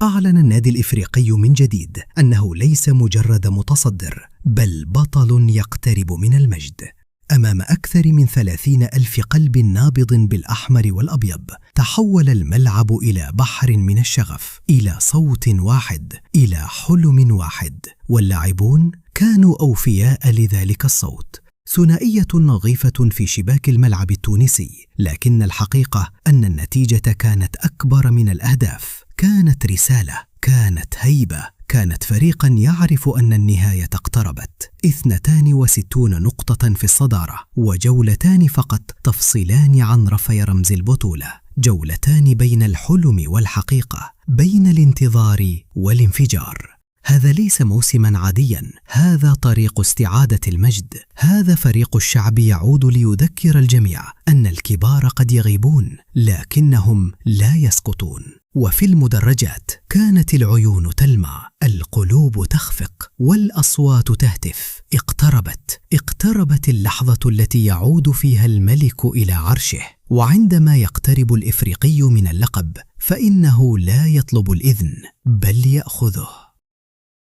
أعلن النادي الإفريقي من جديد أنه ليس مجرد متصدر، بل بطل يقترب من المجد. أمام أكثر من 30,000 قلب نابض بالأحمر والأبيض، تحول الملعب إلى بحر من الشغف، إلى صوت واحد، إلى حلم واحد، واللاعبون كانوا أوفياء لذلك الصوت. ثنائية نظيفة في شباك الملعب التونسي، لكن الحقيقة أن النتيجة كانت أكبر من الأهداف. كانت رسالة، كانت هيبة، كانت فريقا يعرف أن النهاية اقتربت. 62 نقطة في الصدارة، وجولتان فقط تفصلان عن رفع رمز البطولة، جولتان بين الحلم والحقيقة، بين الانتظار والانفجار. هذا ليس موسما عاديا، هذا طريق استعادة المجد. هذا فريق الشعب يعود ليذكر الجميع أن الكبار قد يغيبون، لكنهم لا يسقطون. وفي المدرجات كانت العيون تلمع، القلوب تخفق، والأصوات تهتف. اقتربت اللحظة التي يعود فيها الملك إلى عرشه. وعندما يقترب الإفريقي من اللقب، فإنه لا يطلب الإذن، بل يأخذه.